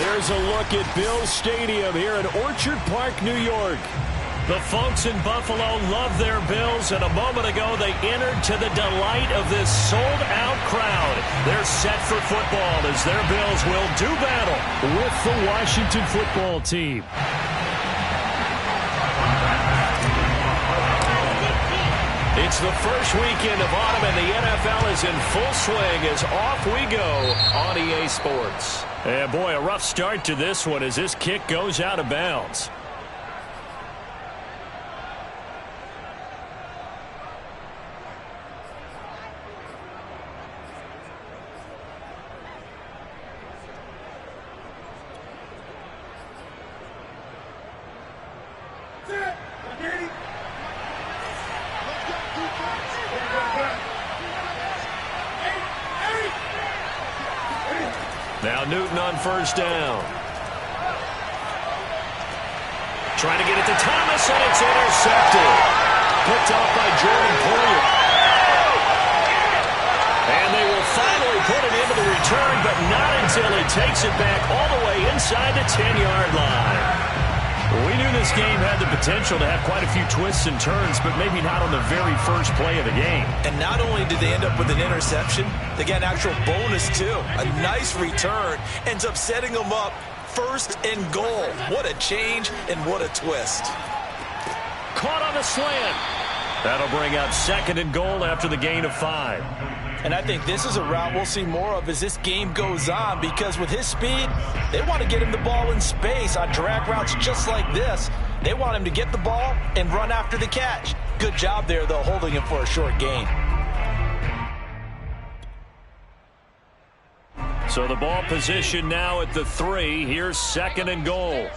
There's a look at Bills Stadium here in Orchard Park, New York. The folks in Buffalo love their Bills, and a moment ago they entered to the delight of this sold-out crowd. They're set for football as their Bills will do battle with the Washington football team. It's the first weekend of autumn, and the NFL is in full swing as off we go on EA Sports. And boy, a rough start to this one as this kick goes out of bounds. Now Newton on first down. Trying to get it to Thomas, and it's intercepted. Picked off by Jordan Poyer. And they will finally put it into the return, but not until he takes it back all the way inside the 10-yard line. We knew this game had the potential to have quite a few twists and turns, but maybe not on the very first play of the game. And not only did they end up with an interception, they got an actual bonus, too. A nice return ends up setting them up first and goal. What a change and what a twist. Caught on the slant. That'll bring out second and goal after the gain of 5. And I think this is a route we'll see more of as this game goes on, because with his speed, they want to get him the ball in space on drag routes just like this. They want him to get the ball and run after the catch. Good job there, though, holding him for a short gain. So the ball position now at the 3. Here's second and goal.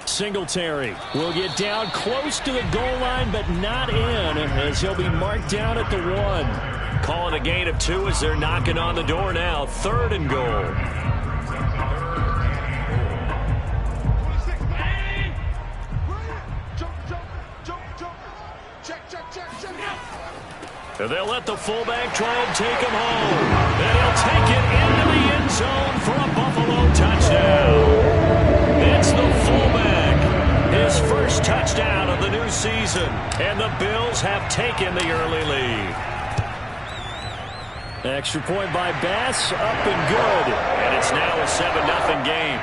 Singletary will get down close to the goal line, but not in, as he'll be marked down at the 1. Calling a gain of 2 as they're knocking on the door now. Third and goal. They'll let the fullback try and take him home. And he'll take it into the end zone for a Buffalo touchdown. It's the fullback, his first touchdown of the new season, and the Bills have taken the early lead. Extra point by Bass, up and good, and it's now a 7-0 game.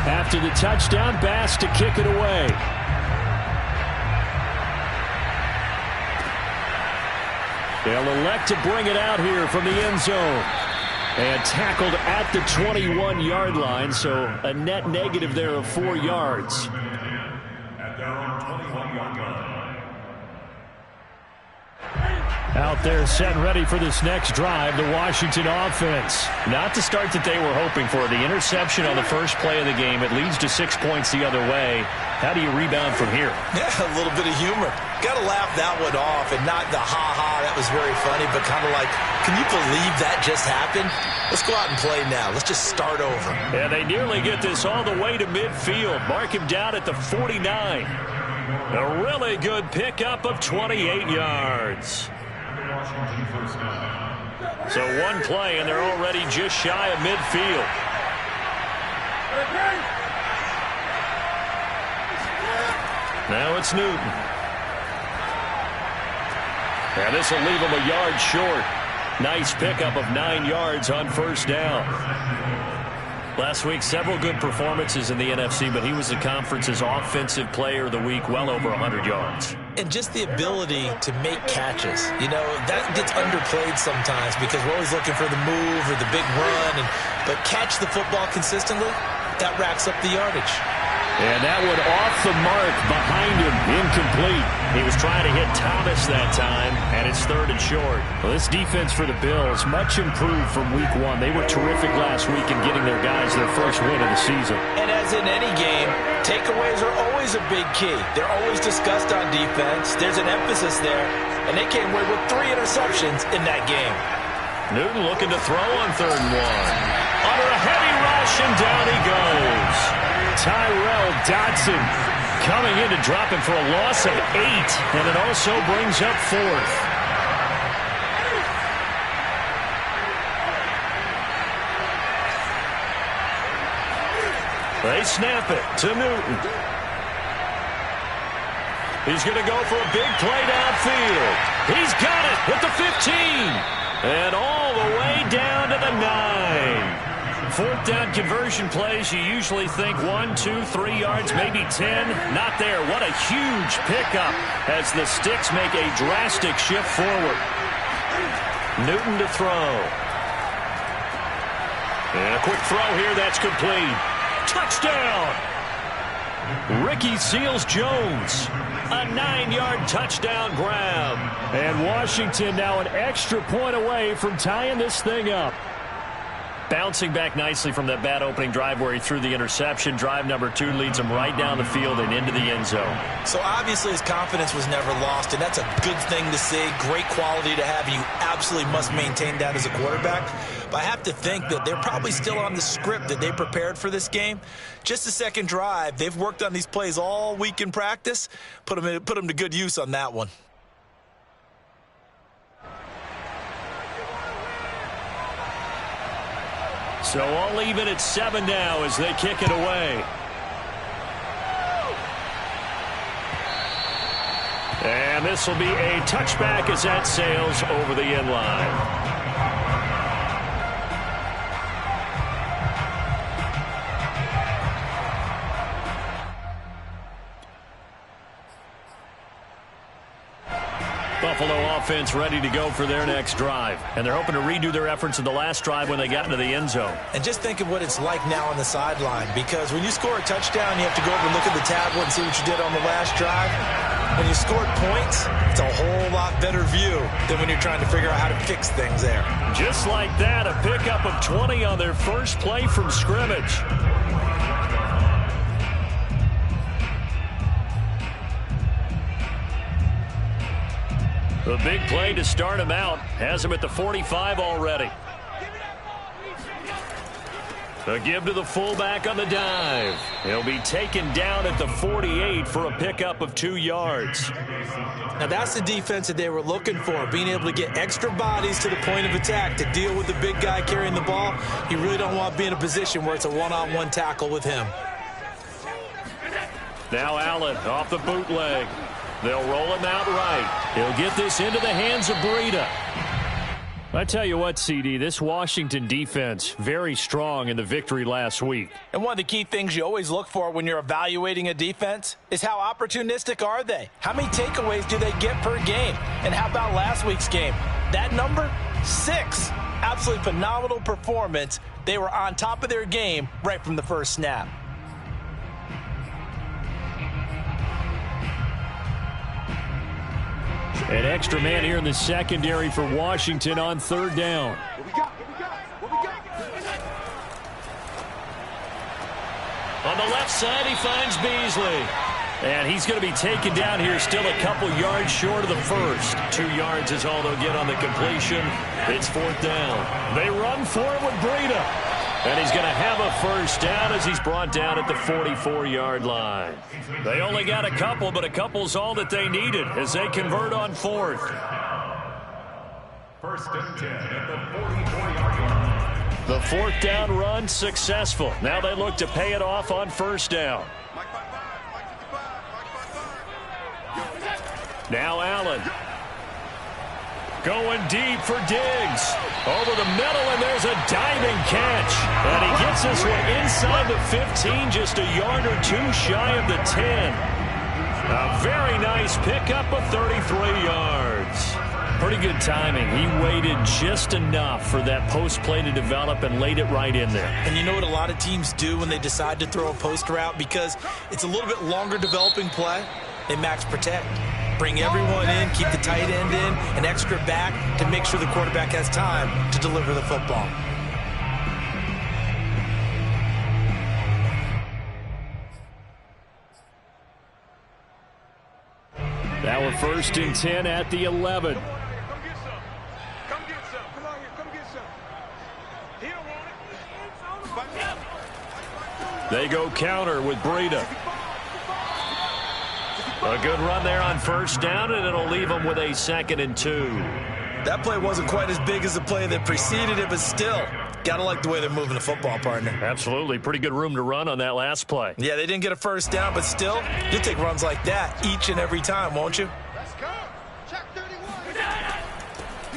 After the touchdown, Bass to kick it away. They'll elect to bring it out here from the end zone. And tackled at the 21-yard line, so a net negative there of 4 yards. Out there set and ready for this next drive, the Washington offense. Not the start that they were hoping for. The interception on the first play of the game. It leads to 6 points the other way. How do you rebound from here? Yeah, a little bit of humor. Got to laugh that one off, and not the ha-ha, that was very funny, but kind of like, can you believe that just happened? Let's go out and play now. Let's just start over. Yeah, they nearly get this all the way to midfield. Mark him down at the 49. A really good pickup of 28 yards. So one play, and they're already just shy of midfield. Now it's Newton. And this will leave him a yard short. Nice pickup of 9 yards on first down. Last week, several good performances in the NFC, but he was the conference's offensive player of the week, well over 100 yards. And just the ability to make catches. You know, that gets underplayed sometimes because we're always looking for the move or the big run. But catch the football consistently, that racks up the yardage. And that one off the mark behind him, incomplete. He was trying to hit Thomas that time, and it's 3rd and short. Well, this defense for the Bills, much improved from week 1. They were terrific last week in getting their guys their first win of the season. And as in any game, takeaways are always a big key. They're always discussed on defense. There's an emphasis there, and they came away with 3 interceptions in that game. Newton looking to throw on 3rd and 1. Under a heavy rush, and down he goes. Tyrel Dodson coming in to drop him for a loss of 8, and it also brings up 4th. They snap it to Newton. He's going to go for a big play downfield. He's got it at the 15. And all the way down to the 9. 4th down conversion plays, you usually think 1, 2, 3 yards, maybe 10. Not there. What a huge pickup as the Sticks make a drastic shift forward. Newton to throw. And a quick throw here, that's complete. Touchdown! Ricky Seals-Jones. A 9-yard touchdown grab. And Washington now an extra point away from tying this thing up. Bouncing back nicely from that bad opening drive where he threw the interception. Drive number 2 leads him right down the field and into the end zone. So obviously his confidence was never lost, and that's a good thing to see. Great quality to have. You absolutely must maintain that as a quarterback. But I have to think that they're probably still on the script that they prepared for this game. Just the second drive. They've worked on these plays all week in practice. Put them to good use on that one. So all even at 7 now as they kick it away. And this will be a touchback as that sails over the end line. Buffalo offense ready to go for their next drive. And they're hoping to redo their efforts in the last drive when they got into the end zone. And just think of what it's like now on the sideline, because when you score a touchdown, you have to go over and look at the tablet and see what you did on the last drive. When you scored points, it's a whole lot better view than when you're trying to figure out how to fix things there. Just like that, a pickup of 20 on their first play from scrimmage. The big play to start him out has him at the 45 already. A give to the fullback on the dive. He'll be taken down at the 48 for a pickup of 2 yards. Now that's the defense that they were looking for, being able to get extra bodies to the point of attack to deal with the big guy carrying the ball. You really don't want to be in a position where it's a one-on-one tackle with him. Now Allen off the bootleg. They'll roll him out right. He'll get this into the hands of Breida. I tell you what, CD, this Washington defense, very strong in the victory last week. And one of the key things you always look for when you're evaluating a defense is how opportunistic are they? How many takeaways do they get per game? And how about last week's game? That number, 6. Absolutely phenomenal performance. They were on top of their game right from the first snap. An extra man here in the secondary for Washington on 3rd down. On the left side, he finds Beasley. And he's going to be taken down here, still a couple yards short of the first. 2 yards is all they'll get on the completion. It's 4th down. They run for it with Breida. And he's going to have a first down as he's brought down at the 44-yard line. They only got a couple, but a couple's all that they needed as they convert on 4th. 1st and 10 at the 44-yard line. The 4th down run successful. Now they look to pay it off on 1st down. Now Allen. Going deep for Diggs. Over the middle, and there's a diving catch. And he gets this one inside the 15, just a yard or 2 shy of the 10. A very nice pickup of 33 yards. Pretty good timing. He waited just enough for that post play to develop and laid it right in there. And you know what a lot of teams do when they decide to throw a post route? Because it's a little bit longer developing play, they max protect. Bring everyone in, keep the tight end in, an extra back to make sure the quarterback has time to deliver the football. Now we're 1st and 10 at the 11. They go counter with Breida. A good run there on 1st down, and it'll leave them with a 2nd and 2. That play wasn't quite as big as the play that preceded it, but still, gotta like the way they're moving the football, partner. Absolutely. Pretty good room to run on that last play. Yeah, they didn't get a 1st down, but still, you'll take runs like that each and every time, won't you? Let's go. Check 31.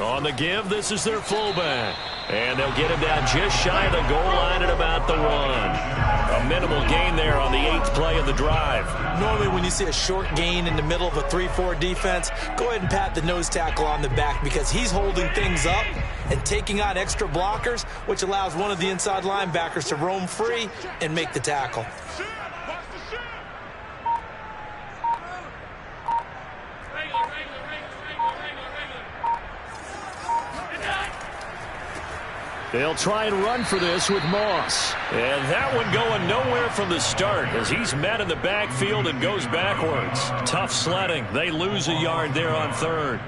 On the give, this is their fullback. And they'll get him down just shy of the goal line at about the 1. A minimal gain there on the 8th play of the drive. Normally when you see a short gain in the middle of a 3-4 defense, go ahead and pat the nose tackle on the back because he's holding things up and taking on extra blockers, which allows one of the inside linebackers to roam free and make the tackle. They'll try and run for this with Moss. And that one going nowhere from the start as he's met in the backfield and goes backwards. Tough sledding. They lose a yard there on 3rd.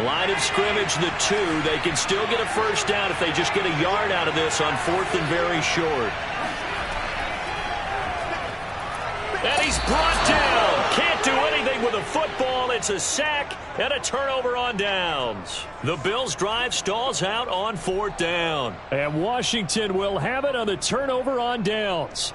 Line of scrimmage, the 2. They can still get a 1st down if they just get a yard out of this on 4th and very short. And he's brought down. Can't do anything with a football. It's a sack and a turnover on downs. The Bills' drive stalls out on 4th down. And Washington will have it on the turnover on downs.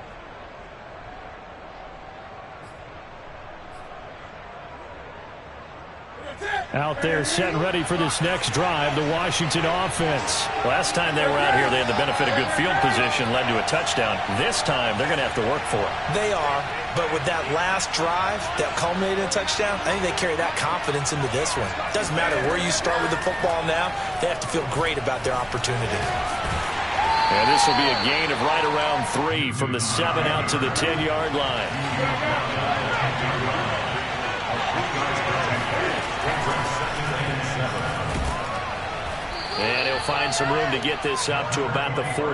Out there set and ready for this next drive, the Washington offense. Last time they were out here, they had the benefit of good field position, led to a touchdown. This time, they're going to have to work for it. They are, but with that last drive that culminated in a touchdown, I think they carry that confidence into this one. Doesn't matter where you start with the football now, they have to feel great about their opportunity. And this will be a gain of right around 3 from the 7 out to the 10-yard line. And he'll find some room to get this up to about the 14.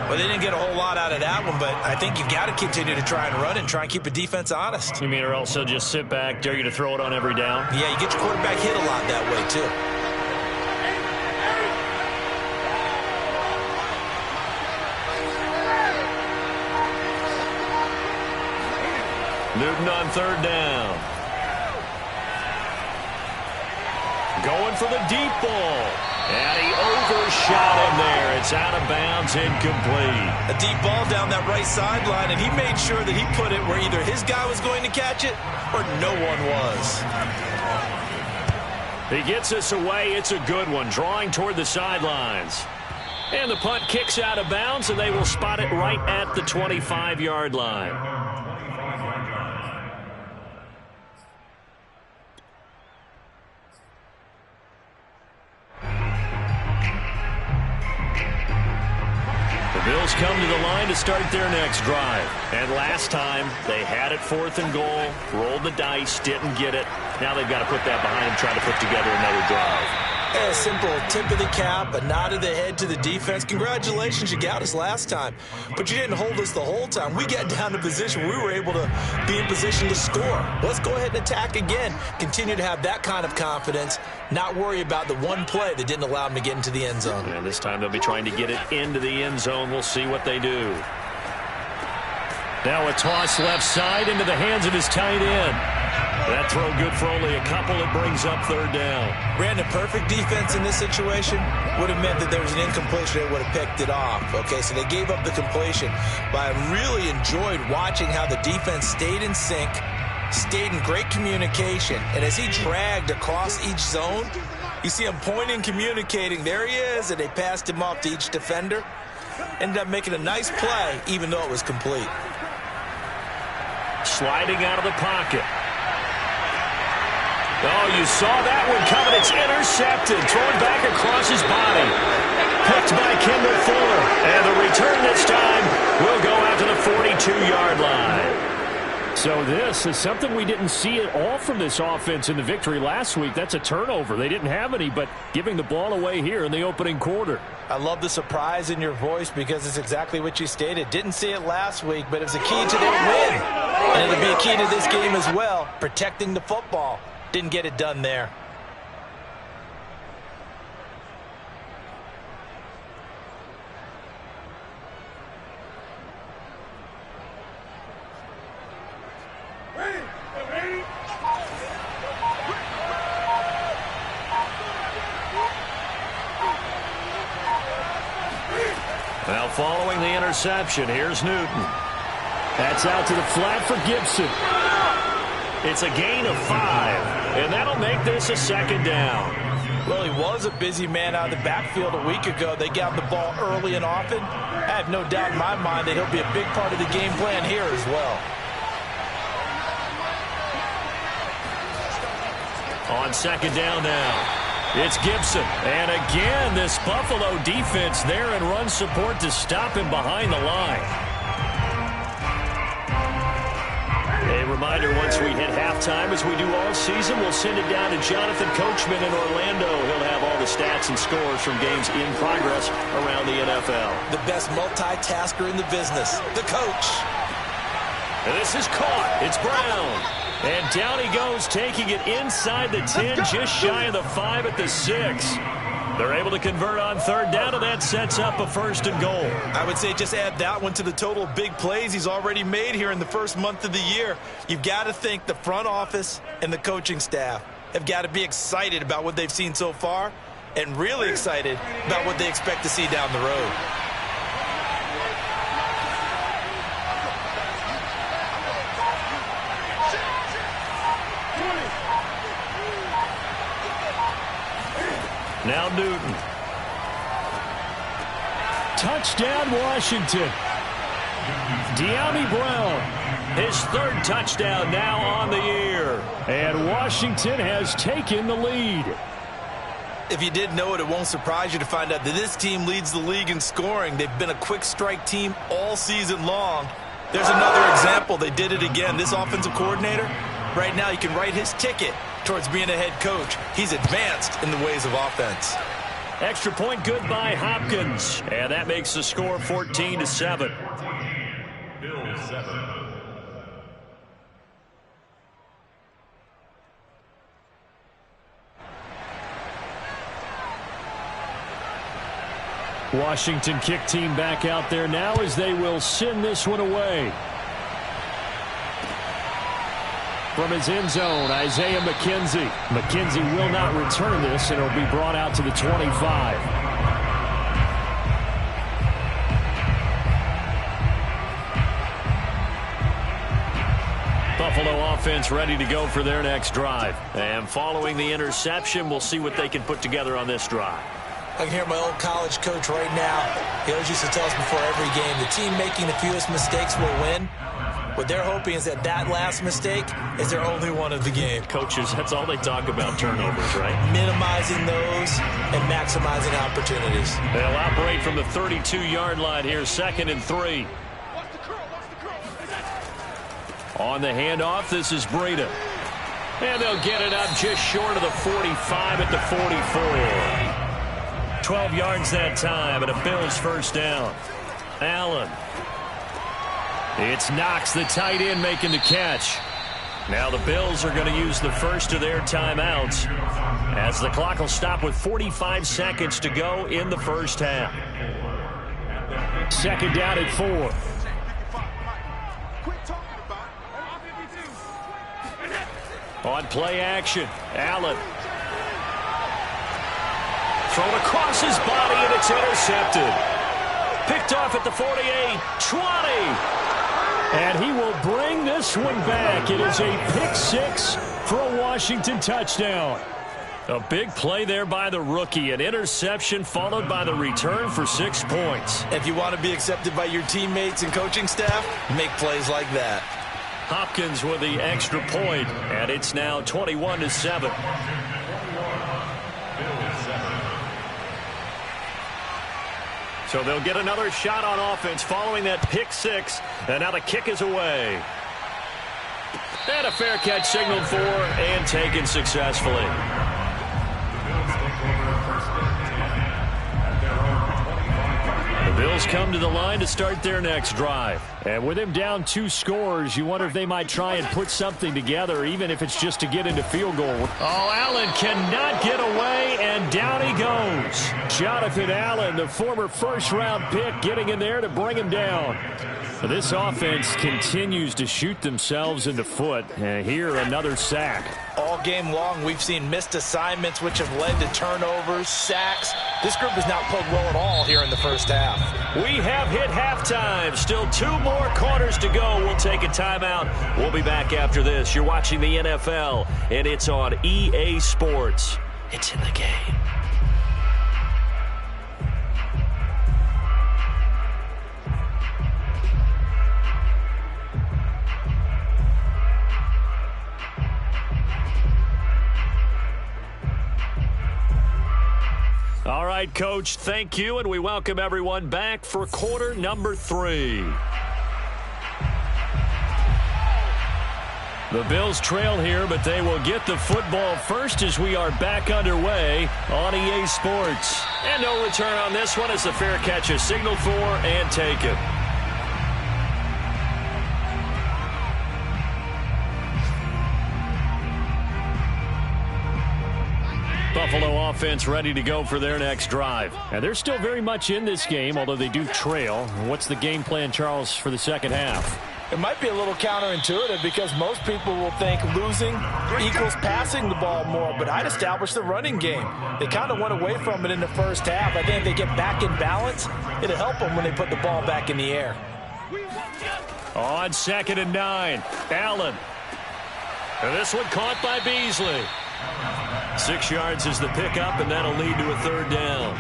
Well, they didn't get a whole lot out of that one, but I think you've got to continue to try and run and try and keep the defense honest. You mean or else they'll just sit back, dare you to throw it on every down? Yeah, you get your quarterback hit a lot that way, too. Newton on 3rd down. Going for the deep ball. And he overshot him there. It's out of bounds, incomplete. A deep ball down that right sideline, and he made sure that he put it where either his guy was going to catch it or no one was. He gets us away. It's a good one, drawing toward the sidelines. And the punt kicks out of bounds, and they will spot it right at the 25-yard line. Bills come to the line to start their next drive. And last time, they had it 4th and goal, rolled the dice, didn't get it. Now they've got to put that behind them, try to put together another drive. A simple tip of the cap, a nod of the head to the defense. Congratulations, you got us last time. But you didn't hold us the whole time. We got down to position. We were able to be in position to score. Let's go ahead and attack again. Continue to have that kind of confidence. Not worry about the one play that didn't allow them to get into the end zone. And this time they'll be trying to get it into the end zone. We'll see what they do. Now a toss left side into the hands of his tight end. That throw good for only a couple. It brings up 3rd down. Brandon, perfect defense in this situation would have meant that there was an incompletion. They would have picked it off. Okay, so they gave up the completion. But I really enjoyed watching how the defense stayed in sync, stayed in great communication. And as he dragged across each zone, you see him pointing, communicating. There he is, and they passed him off to each defender. Ended up making a nice play, even though it was complete. Sliding out of the pocket. Oh, you saw that one coming. It's intercepted. Thrown back across his body. Picked by Kendall Fuller. And the return this time will go out to the 42-yard line. So this is something we didn't see at all from this offense in the victory last week. That's a turnover. They didn't have any, but giving the ball away here in the opening quarter. I love the surprise in your voice because it's exactly what you stated. Didn't see it last week, but it was a key to their win. And it'll be a key to this game as well, protecting the football. Didn't get it done there. Now following the interception, here's Newton. That's out to the flat for Gibson. It's a gain of 5, and that'll make this a second down. Well, he was a busy man out of the backfield a week ago. They got the ball early and often. I have no doubt in my mind that he'll be a big part of the game plan here as well. On second down now. It's Gibson. And again, this Buffalo defense there in run support to stop him behind the line. A reminder, once we hit halftime, as we do all season, we'll send it down to Jonathan Coachman in Orlando. He'll have all the stats and scores from games in progress around the NFL. The best multitasker in the business, the coach. And this is caught. It's Brown. And down he goes, taking it inside the 10, just shy of the 5 at the 6. They're able to convert on third down, and that sets up a first and goal. I would say just add that one to the total of big plays he's already made here in the first month of the year. You've got to think the front office and the coaching staff have got to be excited about what they've seen so far and really excited about what they expect to see down the road. Now Newton. Touchdown, Washington. De'Ami Brown, his third touchdown now on the year. And Washington has taken the lead. If you didn't know it, it won't surprise you to find out that this team leads the league in scoring. They've been a quick strike team all season long. There's another example. They did it again. This offensive coordinator, right now you can write his ticket towards being a head coach. He's advanced in the ways of offense. Extra point good by Hopkins. And that makes the score 14-7. Bills 7. Washington kick team back out there now as they will send this one away. From his end zone, Isaiah McKenzie. McKenzie will not return this, and it'll be brought out to the 25. Buffalo offense ready to go for their next drive. And following the interception, we'll see what they can put together on this drive. I can hear my old college coach right now. He always used to tell us before every game, the team making the fewest mistakes will win. What they're hoping is that that last mistake is their only one of the game. Coaches, that's all they talk about, turnovers, right? Minimizing those and maximizing opportunities. They'll operate from the 32-yard line here, 2nd and 3. On the handoff, this is Breida. And they'll get it up just short of the 45 at the 44. 12 yards that time, and a Bills first down. Allen. It's Knox, the tight end, making the catch. Now the Bills are going to use the first of their timeouts as the clock will stop with 45 seconds to go in the first half. Second down at 4. On play action, Allen. Thrown across his body, and it's intercepted. Picked off at the 48, 20. And he will bring this one back. It is a pick 6 for a Washington touchdown. A big play there by the rookie. An interception followed by the return for 6 points. If you want to be accepted by your teammates and coaching staff, make plays like that. Hopkins with the extra point, and it's now 21-7. So they'll get another shot on offense following that pick six, and now the kick is away. And a fair catch signaled for and taken successfully. The Bills come to the line to start their next drive. And with him down 2 scores, you wonder if they might try and put something together, even if it's just to get into field goal. Oh, Allen cannot get away, and down he goes. Jonathan Allen, the former first-round pick, getting in there to bring him down. This offense continues to shoot themselves in the foot. And here, another sack. All game long, we've seen missed assignments, which have led to turnovers, sacks. This group has not played well at all here in the first half. We have hit halftime. Still 2 more quarters to go. We'll take a timeout. We'll be back after this. You're watching the NFL, and it's on EA Sports. It's in the game. All right, Coach, thank you, and we welcome everyone back for quarter number 3. The Bills trail here, but they will get the football first as we are back underway on EA Sports. And no return on this one as the fair catch is signaled for and taken. Buffalo offense ready to go for their next drive. And they're still very much in this game, although they do trail. What's the game plan, Charles, for the second half? It might be a little counterintuitive because most people will think losing equals passing the ball more, but I'd establish the running game. They kind of went away from it in the first half. I think if they get back in balance, it'll help them when they put the ball back in the air. On 2nd and 9, Allen. And this one caught by Beasley. 6 yards is the pickup, and that'll lead to a 3rd down.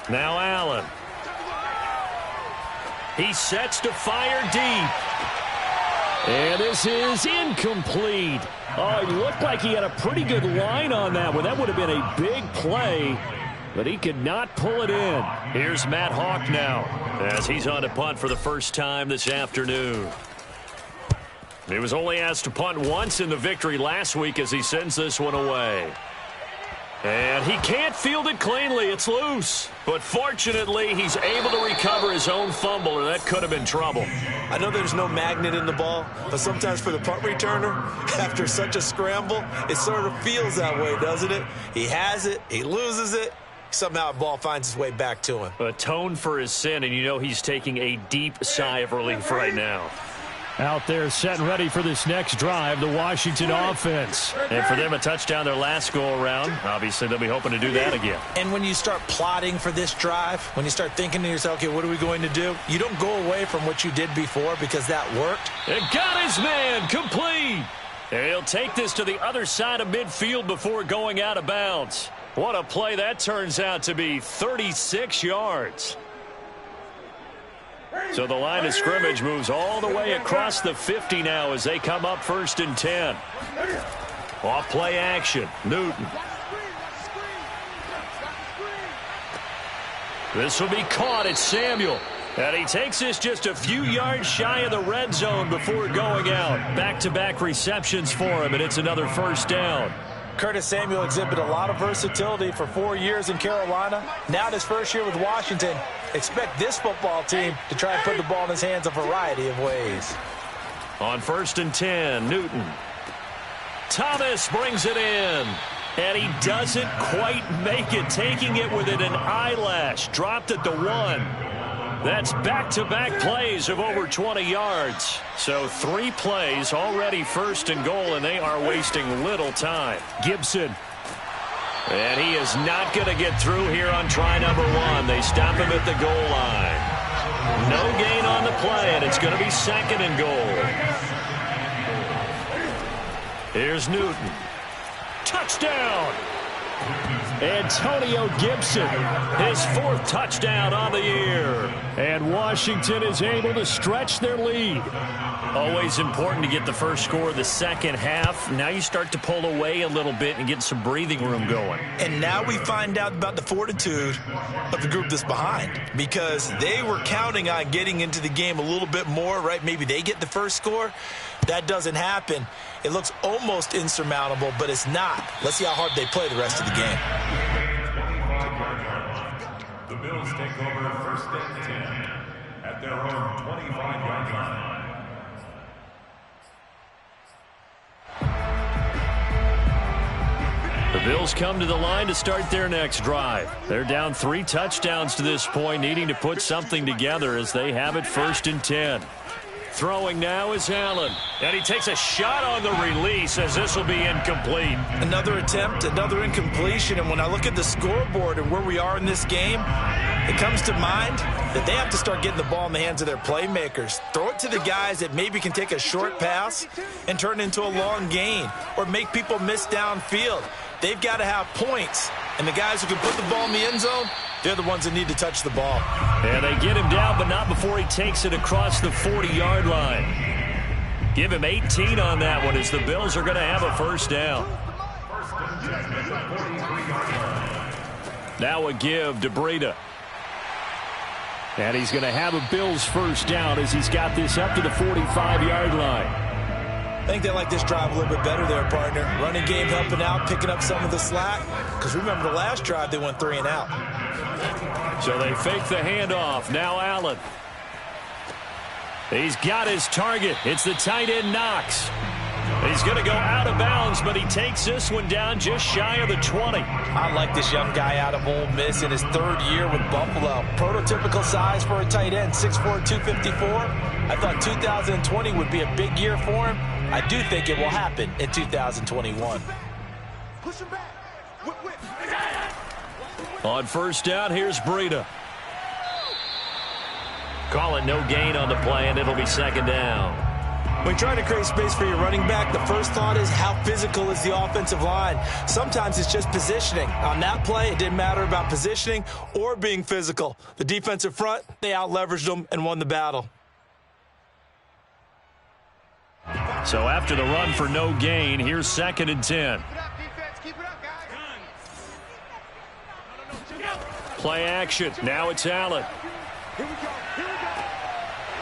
Now Allen. He sets to fire deep. And this is incomplete. Oh, he looked like he had a pretty good line on that one. That would have been a big play, but he could not pull it in. Here's Matt Hawk now as he's on to punt for the first time this afternoon. He was only asked to punt once in the victory last week as he sends this one away. And he can't field it cleanly. It's loose. But fortunately, he's able to recover his own fumble, or that could have been trouble. I know there's no magnet in the ball, but sometimes for the punt returner, after such a scramble, it sort of feels that way, doesn't it? He has it, he loses it, somehow the ball finds its way back to him. Atone for his sin, and you know he's taking a deep sigh of relief right now. Out there set and ready for this next drive, the Washington offense. And for them, a touchdown their last go-around. Obviously, they'll be hoping to do that again. And when you start plotting for this drive, when you start thinking to yourself, okay, what are we going to do? You don't go away from what you did before because that worked. It got his man complete. And he'll take this to the other side of midfield before going out of bounds. What a play that turns out to be, 36 yards. So the line of scrimmage moves all the way across the 50 now as they come up 1st and 10. Off play action. Newton. This will be caught at Samuel. And he takes this just a few yards shy of the red zone before going out. Back-to-back receptions for him, and it's another 1st down. Curtis Samuel exhibited a lot of versatility for 4 years in Carolina. Now in his first year with Washington, expect this football team to try and put the ball in his hands a variety of ways. On 1st and 10, Newton. Thomas brings it in. And he doesn't quite make it, taking it within an eyelash. Dropped at the 1. That's back-to-back plays of over 20 yards. So 3 plays already first and goal, and they are wasting little time. Gibson. And he is not going to get through here on try number 1. They stop him at the goal line. No gain on the play, and it's going to be second and goal. Here's Newton. Touchdown! Antonio Gibson, his 4th touchdown on the year. And Washington is able to stretch their lead. Always important to get the first score of the second half. Now you start to pull away a little bit and get some breathing room going. And now we find out about the fortitude of the group that's behind, because they were counting on getting into the game a little bit more, right? Maybe they get the first score. That doesn't happen. It looks almost insurmountable, but it's not. Let's see how hard they play the rest of the game. The Bills take over first and 10 at their own 25-yard line. The Bills come to the line to start their next drive. They're down 3 touchdowns to this point, needing to put something together as they have it first and 10. Throwing now is Allen. And he takes a shot on the release as this will be incomplete. Another attempt, another incompletion. And when I look at the scoreboard and where we are in this game, it comes to mind that they have to start getting the ball in the hands of their playmakers. Throw it to the guys that maybe can take a short pass and turn it into a long gain or make people miss downfield. They've got to have points. And the guys who can put the ball in the end zone, they're the ones that need to touch the ball. And they get him down, but not before he takes it across the 40-yard line. Give him 18 on that one as the Bills are going to have a first down. Now a give to Breida. And he's going to have a Bills first down as he's got this up to the 45-yard line. I think they like this drive a little bit better there, partner. Running game helping out, picking up some of the slack. Because remember the last drive, they went 3 and out. So they fake the handoff. Now Allen. He's got his target. It's the tight end Knox. He's going to go out of bounds, but he takes this one down just shy of the 20. I like this young guy out of Ole Miss in his 3rd year with Buffalo. Prototypical size for a tight end, 6'4", 254. I thought 2020 would be a big year for him. I do think it will happen in 2021. Push him back. Whip. On first down, here's Breida. Call it no gain on the play, and it'll be second down. When you're trying to create space for your running back, the first thought is how physical is the offensive line. Sometimes it's just positioning. On that play, it didn't matter about positioning or being physical. The defensive front, they out-leveraged them and won the battle. So after the run for no gain, here's second and 10. Keep it up, defense. Keep it up, guys. Play action. Now it's Allen. Here we go.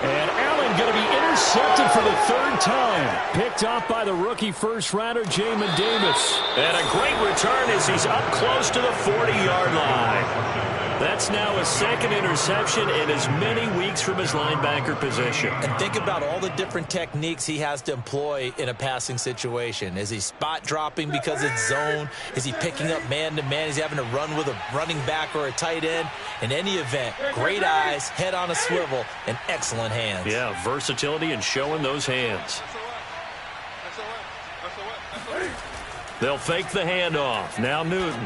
And Allen going to be intercepted for the 3rd time. Picked off by the rookie first-rounder, Jamin Davis. And a great return as he's up close to the 40-yard line. That's now a 2nd interception in as many weeks from his linebacker position. And think about all the different techniques he has to employ in a passing situation. Is he spot dropping because it's zone? Is he picking up man-to-man? Is he having to run with a running back or a tight end? In any event, great eyes, head on a swivel, and excellent hands. Yeah, versatility and showing those hands. They'll fake the handoff. Now Newton.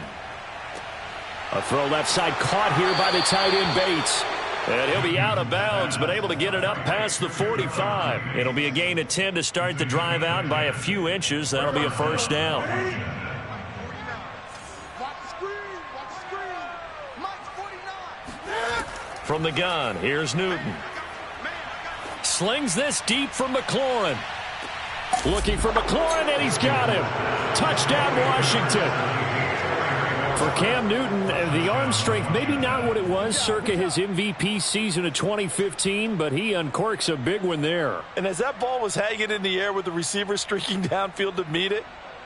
A throw left side caught here by the tight end Bates. And he'll be out of bounds, but able to get it up past the 45. It'll be a gain of 10 to start the drive out, and by a few inches, that'll be a first down. Watch the screen. Watch the screen. Mike's 49. From the gun, here's Newton. Slings this deep from McLaurin. Looking for McLaurin, and he's got him. Touchdown, Washington. For Cam Newton, the arm strength, maybe not what it was circa his MVP season of 2015, but he uncorks a big one there. And as that ball was hanging in the air with the receiver streaking downfield to meet it,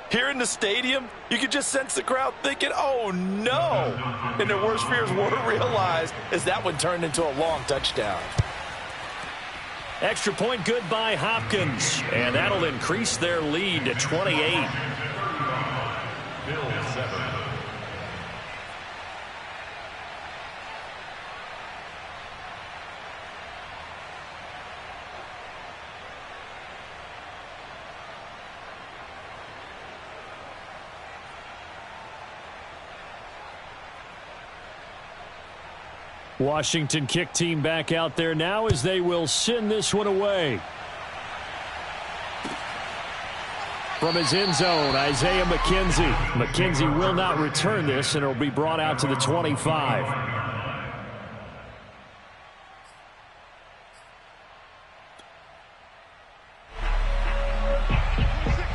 here in the stadium, you could just sense the crowd thinking, oh, no. And their worst fears were realized as that one turned into a long touchdown. Extra point good by Hopkins, and that'll increase their lead to 28. Bills 7. Washington kick team back out there now as they will send this one away. From his end zone, Isaiah McKenzie. McKenzie will not return this, and it will be brought out to the 25.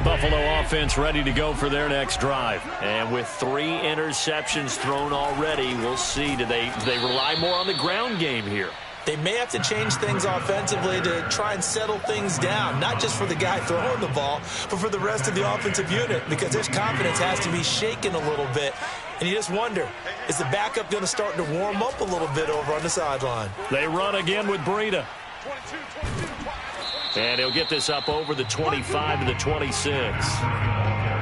Buffalo offense ready to go for their next drive. And with 3 interceptions thrown already, we'll see. Do they rely more on the ground game here? They may have to change things offensively to try and settle things down, not just for the guy throwing the ball, but for the rest of the offensive unit, because his confidence has to be shaken a little bit. And you just wonder, is the backup going to start to warm up a little bit over on the sideline? They run again with Breida. And he'll get this up over the 25 to the 26.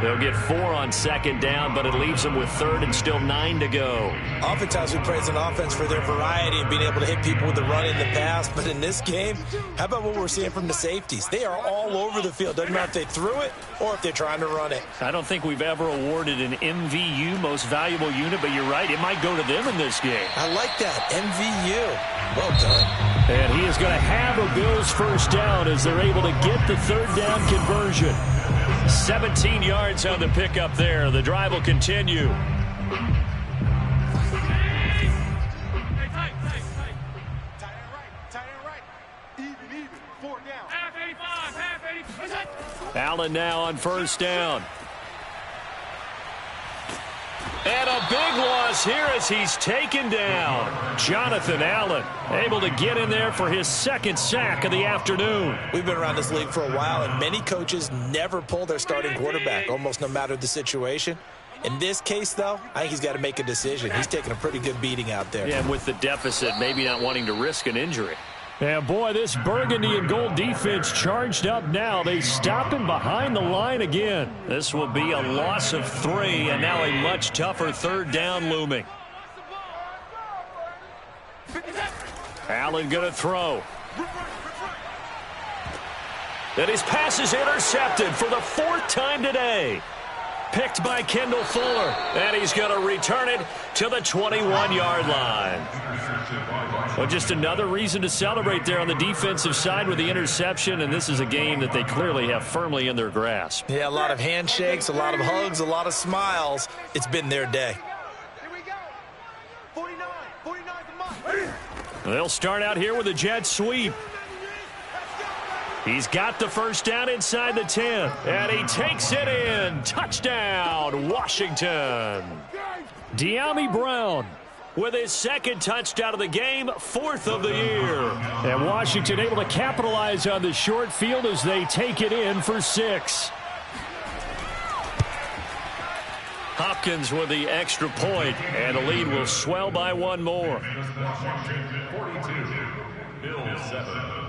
They'll get 4 on second down, but it leaves them with 3rd and still 9 to go. Oftentimes we praise an offense for their variety and being able to hit people with the run in the pass. But in this game, how about what we're seeing from the safeties? They are all over the field. Doesn't matter if they threw it or if they're trying to run it. I don't think we've ever awarded an MVU, most valuable unit, but you're right. It might go to them in this game. I like that. MVU. Well done. And he is going to have a Bills first down as they're able to get the 3rd down conversion. 17 yards on the pickup there. The drive will continue. Allen now on first down. And a big loss here as he's taken down. Jonathan Allen able to get in there for his 2nd sack of the afternoon. We've been around this league for a while, and many coaches never pull their starting quarterback, almost no matter the situation. In this case, though, I think he's got to make a decision. He's taking a pretty good beating out there. Yeah, and with the deficit, maybe not wanting to risk an injury. And boy, this burgundy and gold defense charged up now. They stop him behind the line again. This will be a loss of 3, and now a much tougher 3rd down looming. Allen going to throw. And his pass is intercepted for the 4th time today. Picked by Kendall Fuller, and he's going to return it to the 21-yard line. Well, just another reason to celebrate there on the defensive side with the interception, and this is a game that they clearly have firmly in their grasp. Yeah, a lot of handshakes, a lot of hugs, a lot of smiles. It's been their day. Here we go. 49 the mark. They'll start out here with a jet sweep. He's got the first down inside the 10, and he takes it in. Touchdown, Washington. Dyami Brown with his 2nd touchdown of the game, 4th of the year. And Washington able to capitalize on the short field as they take it in for 6. Hopkins with the extra point, and the lead will swell by 1 more. Washington 42, Bills 7.